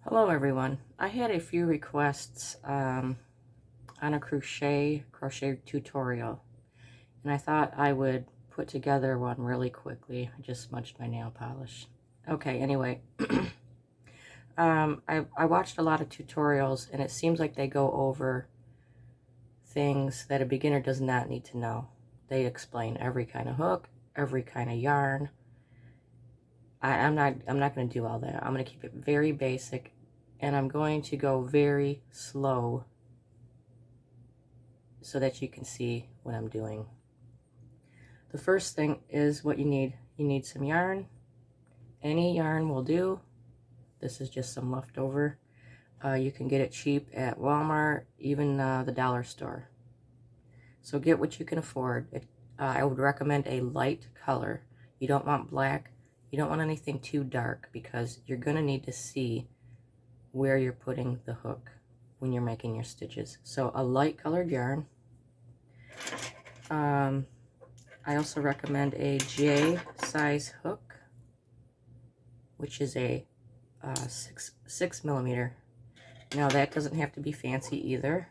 Hello everyone. I had a few requests on a crochet tutorial, and I thought I would put together one really quickly. I just smudged my nail polish. Okay, anyway, I watched a lot of tutorials, and it seems like they go over things that a beginner does not need to know. They explain every kind of hook, every kind of yarn. I'm not going to do all that. I'm going to keep it very basic, and I'm going to go very slow so that you can see what I'm doing. The first thing is what you need. You need some yarn. Any yarn will do. This is just some leftover. You can get it cheap at Walmart, even the dollar store. So get what you can afford. I would recommend a light color. You don't want black. You don't want anything too dark because you're going to need to see where you're putting the hook when you're making your stitches. So a light colored yarn. I also recommend a J size hook, which is a 6mm. Now that doesn't have to be fancy either.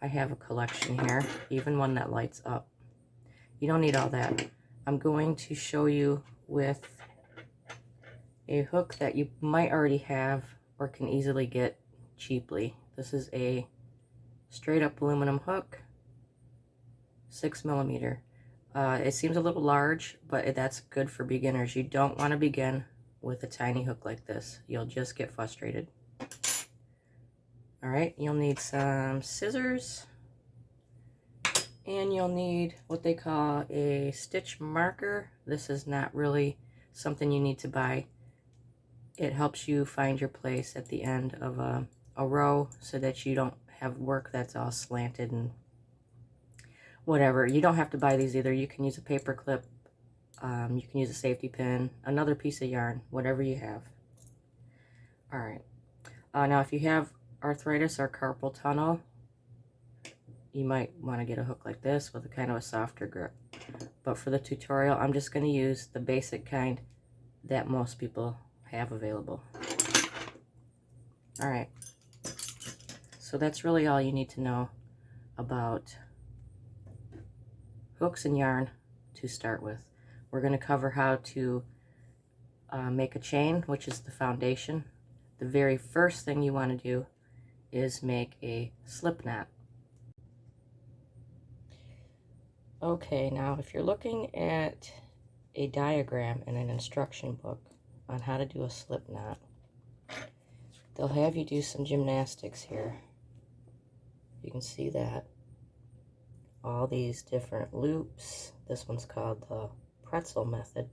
I have a collection here, even one that lights up. You don't need all that. I'm going to show you with a hook that you might already have or can easily get cheaply. This is a straight up aluminum hook, 6mm. It seems a little large, but that's good for beginners. You don't want to begin with a tiny hook like this. You'll just get frustrated. Alright, you'll need some scissors, and you'll need what they call a stitch marker. This is not really something you need to buy. It helps you find your place at the end of a row so that you don't have work that's all slanted and whatever. You don't have to buy these either. You can use a paper clip. You can use a safety pin, another piece of yarn, whatever you have. All right. Now, if you have arthritis or carpal tunnel, you might want to get a hook like this with a kind of a softer grip. But for the tutorial, I'm just going to use the basic kind that most people have available. All right. So that's really all you need to know about hooks and yarn to start with. We're going to cover how to make a chain, which is the foundation. The very first thing you want to do is make a slip knot. Okay, now if you're looking at a diagram in an instruction book on how to do a slip knot, they'll have you do some gymnastics here. You can see that. All these different loops. This one's called the pretzel method.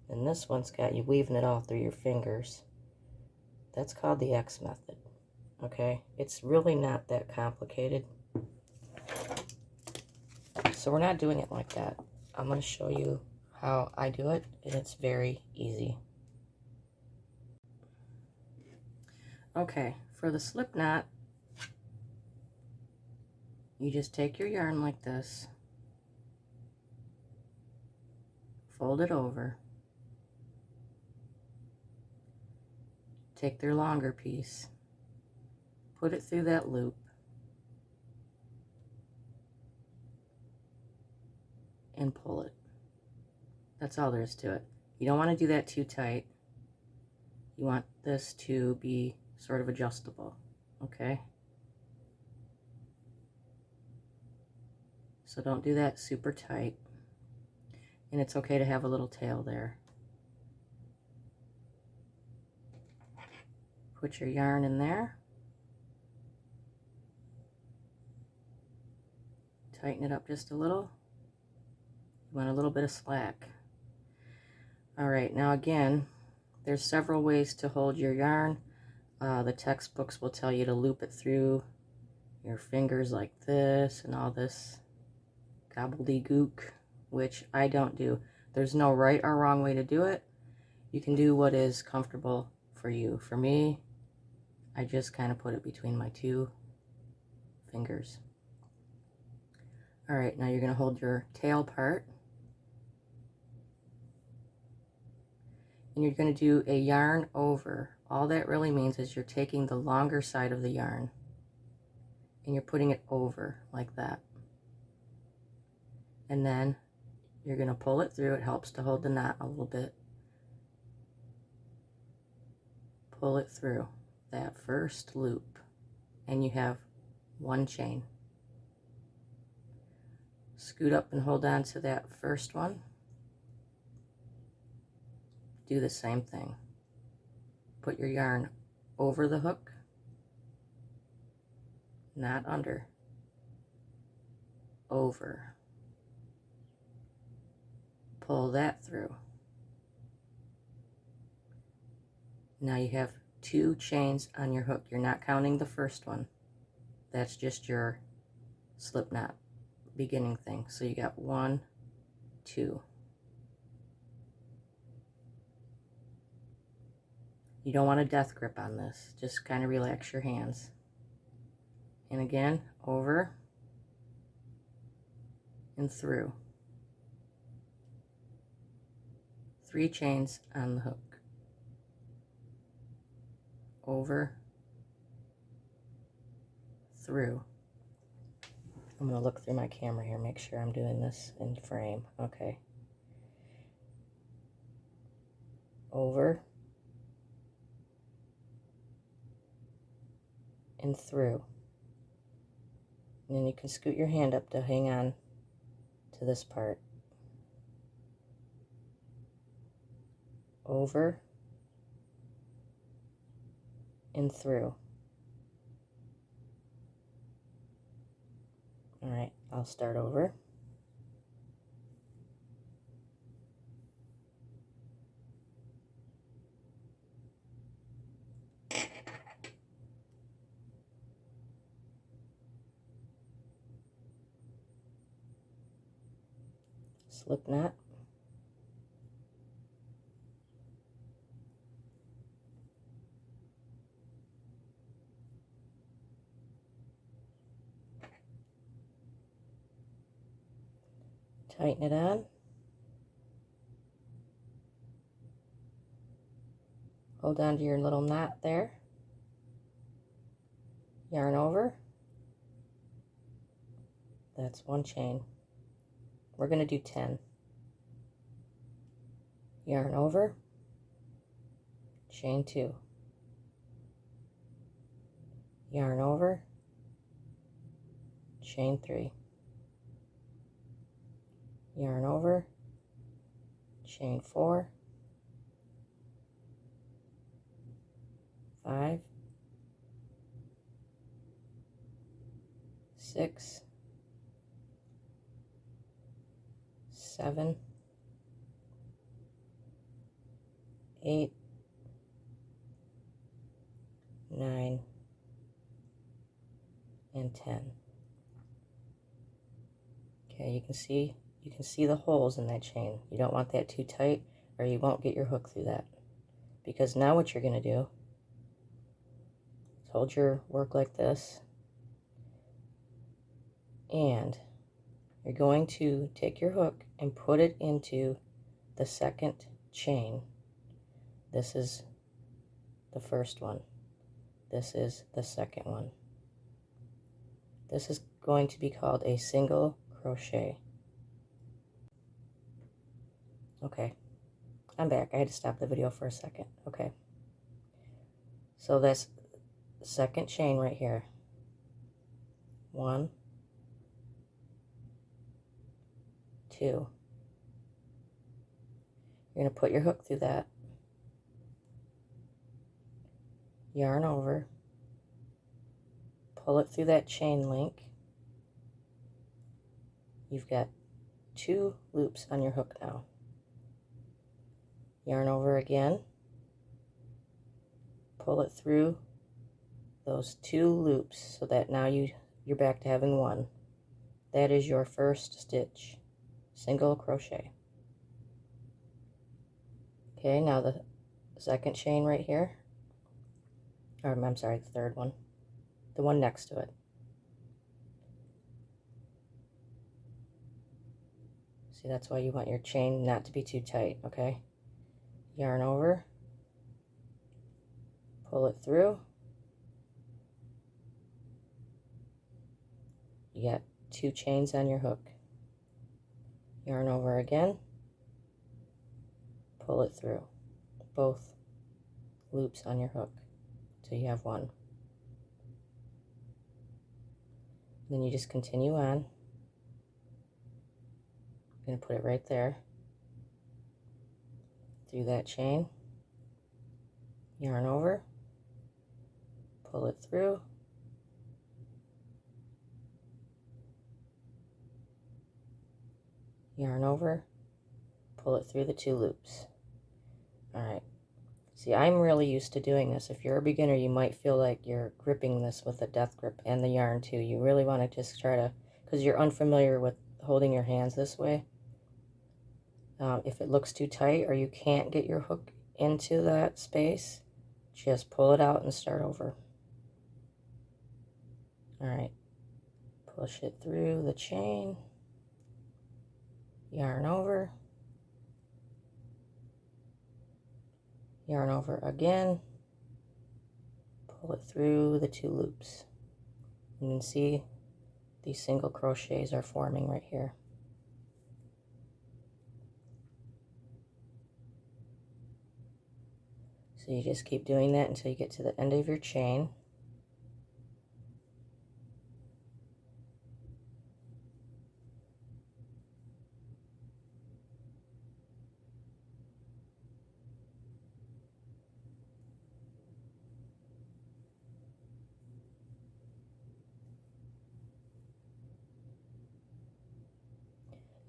And this one's got you weaving it all through your fingers. That's called the X method. Okay? It's really not that complicated. So we're not doing it like that. I'm going to show you how I do it, and it's very easy. Okay, for the slip knot, you just take your yarn like this, fold it over, take their longer piece, put it through that loop, and pull it. That's all there is to it. You don't want to do that too tight. You want this to be sort of adjustable, okay? So don't do that super tight. And it's okay to have a little tail there. Put your yarn in there. Tighten it up just a little. You want a little bit of slack. All right, now again, there's several ways to hold your yarn. The textbooks will tell you to loop it through your fingers like this and all this gobbledygook, which I don't do. There's no right or wrong way to do it. You can do what is comfortable for you. For me, I just kind of put it between my two fingers. All right, now you're going to hold your tail part. and you're going to do a yarn over. All that really means is you're taking the longer side of the yarn and you're putting it over like that. And then you're going to pull it through. It helps to hold the knot a little bit. Pull it through that first loop and you have one chain. Scoot up and hold on to that first one. Do the same thing. Put your yarn over the hook, not under, over. Pull that through. Now you have 2 chains on your hook. You're not counting the first one. That's just your slip knot beginning thing. So you got 1, 2. You don't want a death grip on this. Just kind of relax your hands. And again, over and through. 3 chains on the hook. Over, through. I'm going to look through my camera here, make sure I'm doing this in frame. Okay. Over and through. And then you can scoot your hand up to hang on to this part. Over and through. All right, I'll start over. Slip knot. Tighten it on. Hold on to your little knot there. Yarn over. That's 1 chain. We're going to do 10. Yarn over. Chain 2. Yarn over. Chain 3. Yarn over. Chain 4. 5. 6. 7. 8. 9. And 10. Okay, you can see the holes in that chain. You don't want that too tight or you won't get your hook through that. Because now what you're going to do is hold your work like this, and you're going to take your hook and put it into the second chain. This is the first one. This is the second one. This is going to be called a single crochet. Okay, I'm back. I had to stop the video for a second. Okay, so that's the second chain right here. 1, 2. You're going to put your hook through that. Yarn over. Pull it through that chain link. You've got 2 loops on your hook now. Yarn over again. Pull it through those 2 loops so that now you're back to having 1. That is your first stitch. Single crochet. Okay, now the second chain right here. Or I'm sorry, the third one. The one next to it. See, that's why you want your chain not to be too tight, okay? yarn over, pull it through. You got 2 chains on your hook. Yarn over again, pull it through both loops on your hook till you have 1. Then you just continue on. I'm going to put it right there through that chain, yarn over, pull it through, yarn over, pull it through the 2 loops. Alright, see, I'm really used to doing this. If you're a beginner, you might feel like you're gripping this with a death grip, and the yarn too. You really want to just try to, because you're unfamiliar with holding your hands this way. If it looks too tight or you can't get your hook into that space, just pull it out and start over. Alright, push it through the chain, yarn over again, pull it through the 2 loops. You can see these single crochets are forming right here. So you just keep doing that until you get to the end of your chain.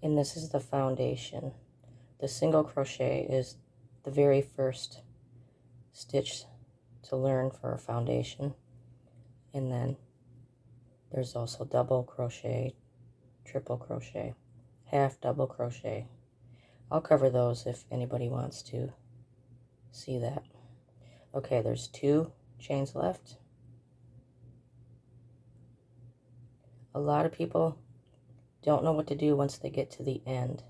And this is the foundation. The single crochet is the very first stitch to learn for a foundation, and then there's also double crochet, triple crochet, half double crochet. I'll cover those if anybody wants to see that. Okay, there's 2 chains left. A lot of people don't know what to do once they get to the end.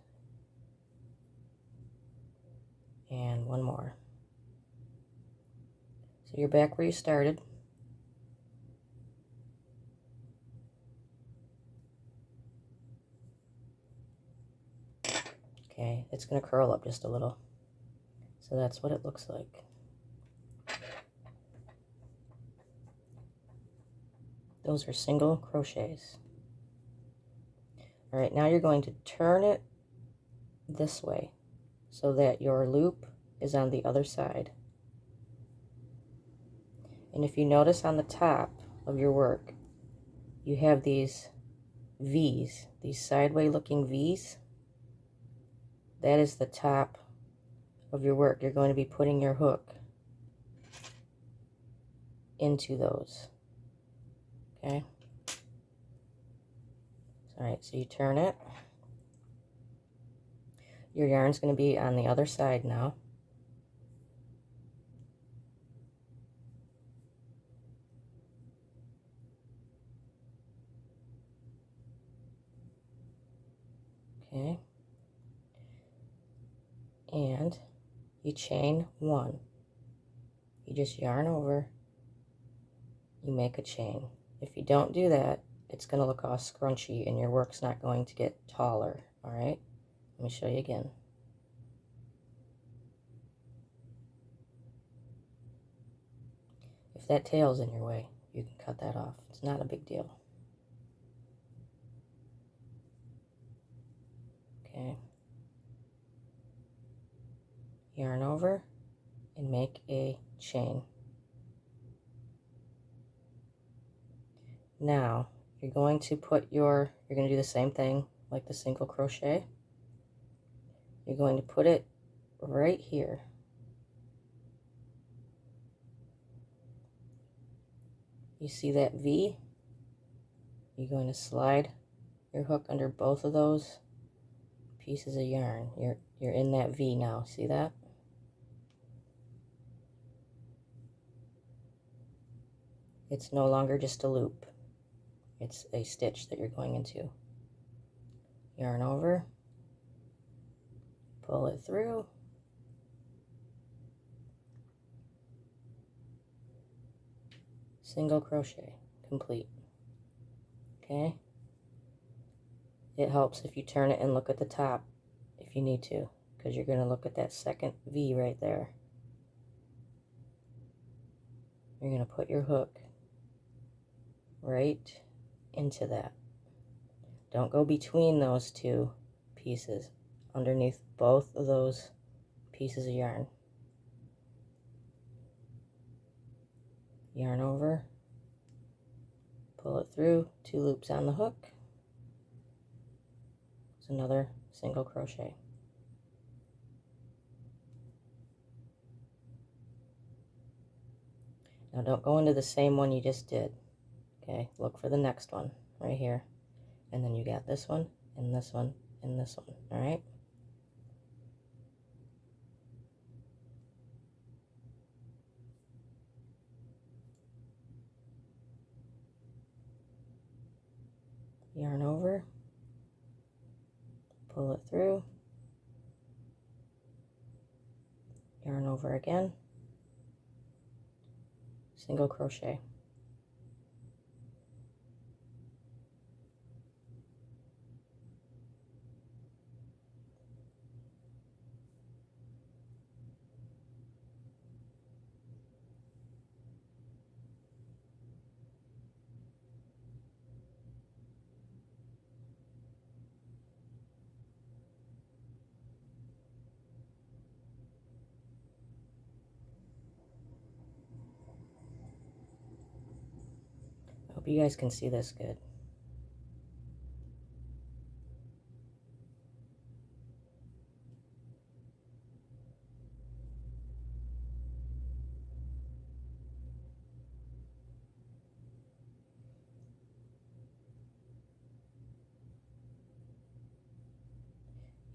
And 1 more. So you're back where you started. Okay, it's going to curl up just a little. So that's what it looks like. Those are single crochets. All right, now you're going to turn it this way so that your loop is on the other side. And if you notice on the top of your work, you have these V's, these sideways looking V's. That is the top of your work. You're going to be putting your hook into those. Okay? All right, so you turn it. Your yarn's going to be on the other side now. Okay. And you chain 1. You just yarn over, you make a chain. If you don't do that, it's going to look all scrunchy and your work's not going to get taller. All right, let me show you again. If that tail's in your way, you can cut that off. It's not a big deal. Okay. Yarn over and make a chain. Now you're going to you're going to do the same thing like the single crochet. You're going to put it right here. You see that V? You're going to slide your hook under both of those pieces of yarn. You're in that V now. See that? It's no longer just a loop. It's a stitch that you're going into. Yarn over, pull it through, single crochet, complete. Okay? It helps if you turn it and look at the top if you need to, because you're going to look at that second V right there. You're going to put your hook right into that. Don't go between those two pieces, underneath both of those pieces of yarn. Yarn over, pull it through, 2 loops on the hook. It's another single crochet. Now don't go into the same one you just did. Okay, look for the next one right here. And then you got this one, and this one, and this one, all right? Yarn over, pull it through, yarn over again, single crochet. Hope you guys can see this good.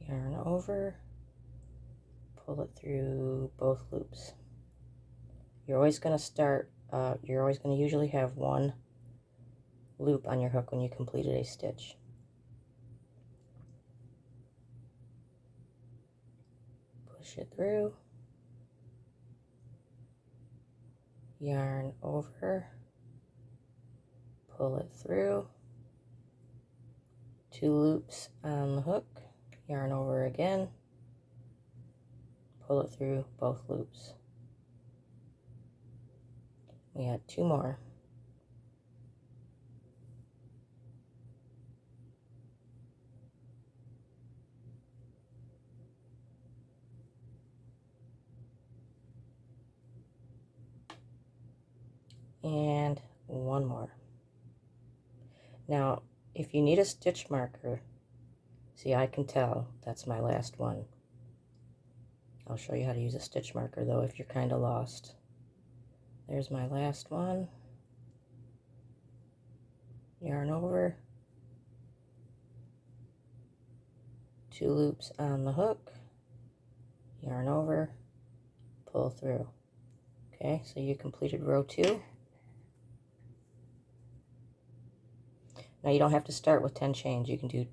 Yarn over, pull it through both loops. You're always going to start, you're always going to usually have one loop on your hook when you completed a stitch. Push it through, yarn over, pull it through, 2 loops on the hook, yarn over again, pull it through both loops. We had 2 more. And 1 more. Now, if you need a stitch marker, see, I can tell that's my last one. I'll show you how to use a stitch marker though if you're kind of lost. There's my last one. Yarn over, 2 loops on the hook, yarn over, pull through. Okay, so you completed row 2. Now you don't have to start with 10 chains. You can do,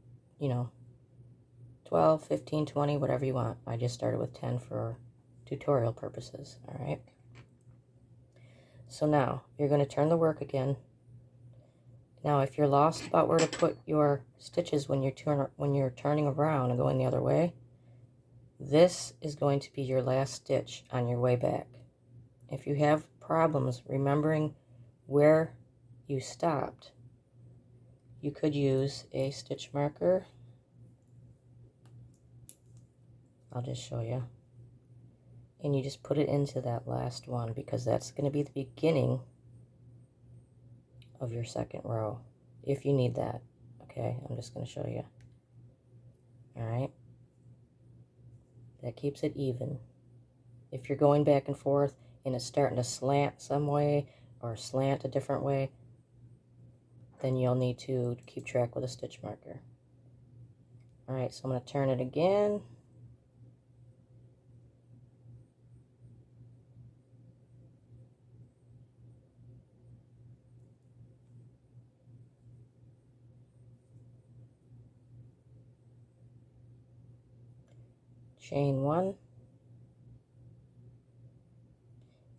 12, 15, 20, whatever you want. I just started with 10 for tutorial purposes, all right? So now you're going to turn the work again. Now if you're lost about where to put your stitches when you're turning around and going the other way, this is going to be your last stitch on your way back. If you have problems remembering where you stopped, you could use a stitch marker. I'll just show you. And you just put it into that last one because that's going to be the beginning of your second row if you need that. Okay, I'm just going to show you. All right. That keeps it even. If you're going back and forth and it's starting to slant some way or slant a different way, then you'll need to keep track with a stitch marker. All right, so I'm going to turn it again. Chain 1,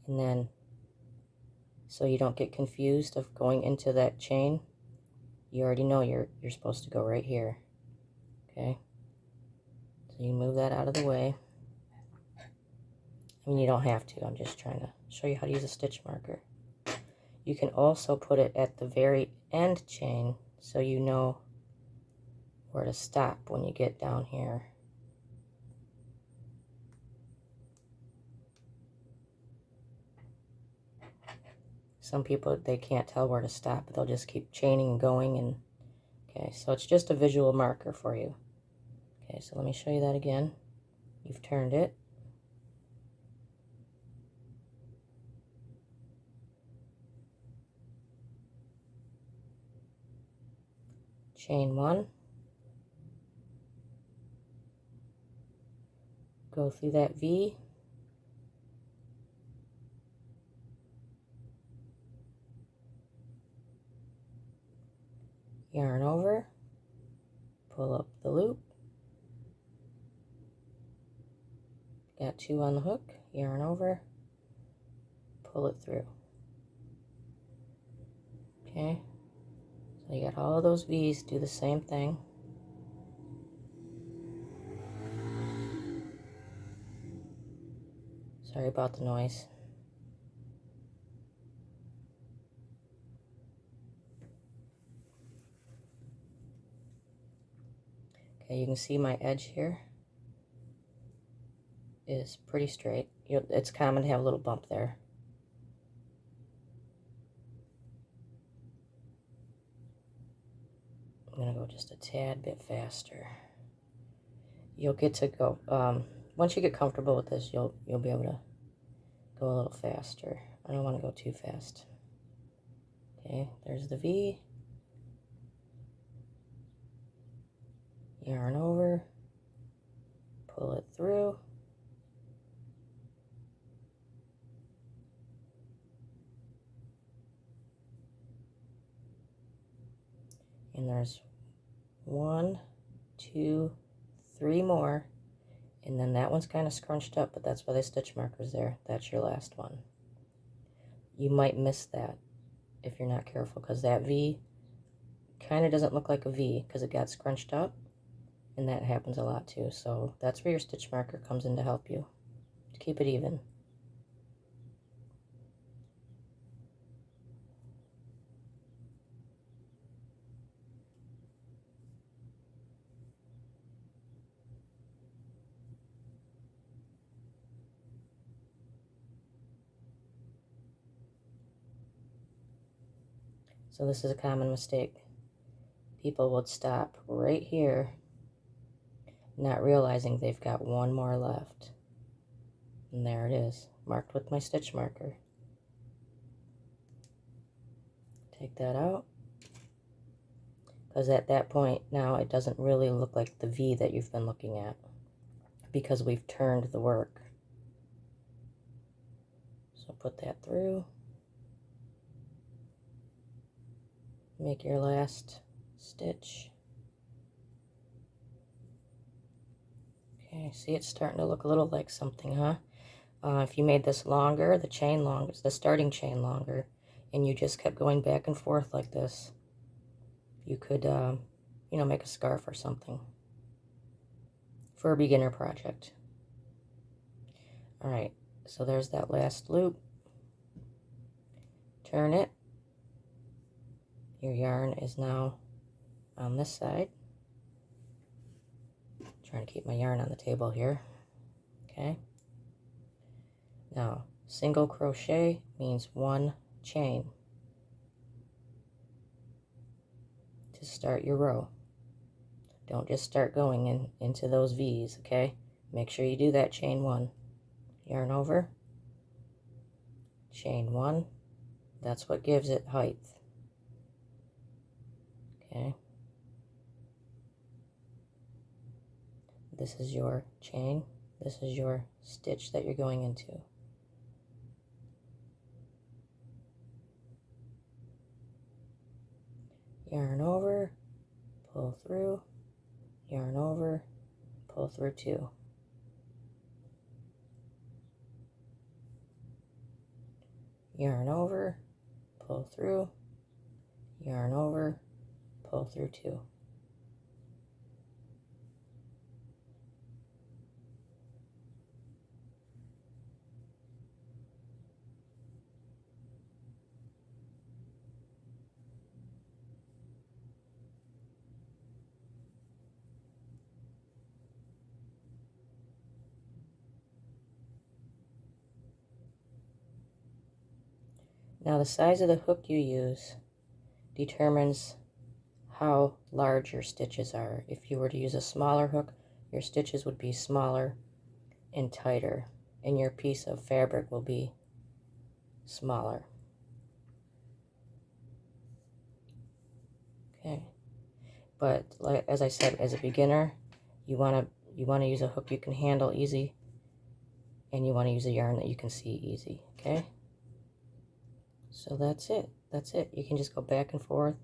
and then so you don't get confused of going into that chain. You already know you're supposed to go right here. Okay, so you move that out of the way. I mean, you don't have to. I'm just trying to show you how to use a stitch marker. You can also put it at the very end chain so you know where to stop when you get down here. Some people, they can't tell where to stop, but they'll just keep chaining and going. And okay, so it's just a visual marker for you. Okay, so let me show you that again. You've turned it. Chain 1. Go through that V. Yarn over. Pull up the loop. Got 2 on the hook. Yarn over. Pull it through. Okay. So you got all of those V's. Do the same thing. Sorry about the noise. Okay, you can see my edge here is pretty straight. It's common to have a little bump there. I'm going to go just a tad bit faster. You'll get to go, once you get comfortable with this, you'll be able to go a little faster. I don't want to go too fast. Okay, there's the V. Yarn over, pull it through. And there's 1, 2, 3 more. And then that one's kind of scrunched up, but that's why the stitch marker's there. That's your last one. You might miss that if you're not careful, because that V kind of doesn't look like a V because it got scrunched up, and that happens a lot too. So that's where your stitch marker comes in to help you, to keep it even. So this is a common mistake. People would stop right here, not realizing they've got 1 more left. And there it is, marked with my stitch marker. Take that out, because at that point now it doesn't really look like the V that you've been looking at, because we've turned the work. So put that through. Make your last stitch. Okay, see, it's starting to look a little like something, huh? If you made this longer, the chain longer, the starting chain longer, and you just kept going back and forth like this, you could, you know, make a scarf or something for a beginner project. All right, so there's that last loop. Turn it. Your yarn is now on this side. I'm trying to keep my yarn on the table here. Okay. Now, single crochet means 1 chain to start your row. Don't just start going into those V's, okay? Make sure you do that chain 1. Yarn over, chain 1. That's what gives it height. Okay. This is your chain. This is your stitch that you're going into. Yarn over, pull through, yarn over, pull through 2. Yarn over, pull through, yarn over, pull through 2. Now the size of the hook you use determines how large your stitches are. If you were to use a smaller hook, your stitches would be smaller and tighter, and your piece of fabric will be smaller. Okay, but like, as I said, as a beginner, you want to use a hook you can handle easy, and you want to use a yarn that you can see easy. Okay, so that's it. That's it. You can just go back and forth,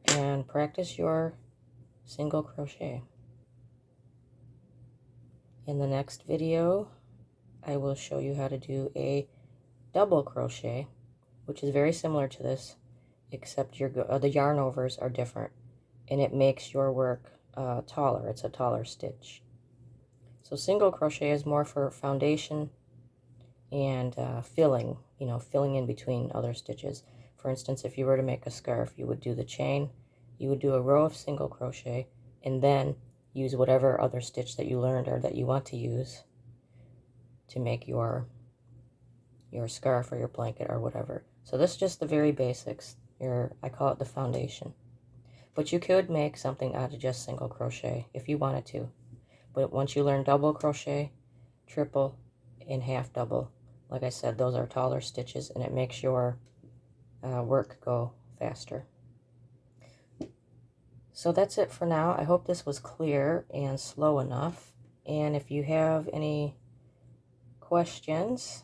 and practice your single crochet. In the next video, I will show you how to do a double crochet, which is very similar to this, except the yarn overs are different, and it makes your work taller. It's a taller stitch. So single crochet is more for foundation and filling, filling in between other stitches. For instance, if you were to make a scarf, you would do the chain, you would do a row of single crochet, and then use whatever other stitch that you learned or that you want to use to make your scarf or your blanket or whatever. So this is just the very basics. I call it the foundation. But you could make something out of just single crochet if you wanted to. But once you learn double crochet, triple, and half double, like I said, those are taller stitches, and it makes your work go faster. So that's it for now. I hope this was clear and slow enough. And if you have any questions,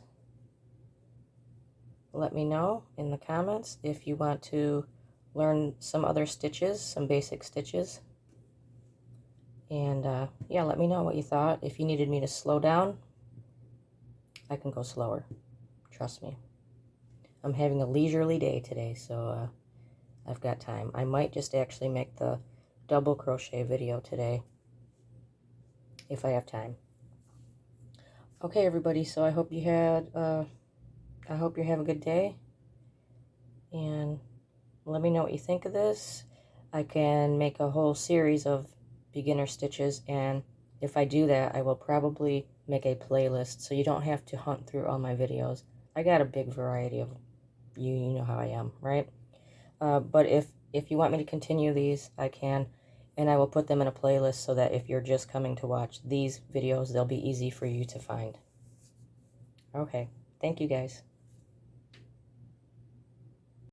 let me know in the comments. If you want to learn some other stitches, some basic stitches. And yeah, let me know what you thought. If you needed me to slow down, I can go slower. Trust me. I'm having a leisurely day today, so I've got time. I might just actually make the double crochet video today if I have time. Okay, everybody, so I hope you have a good day, and let me know what you think of this. I can make a whole series of beginner stitches, and if I do that, I will probably make a playlist so you don't have to hunt through all my videos. I got a big variety of you know how I am, right? But if you want me to continue these, I can, and I will put them in a playlist so that if you're just coming to watch these videos, they'll be easy for you to find. Okay, thank you guys.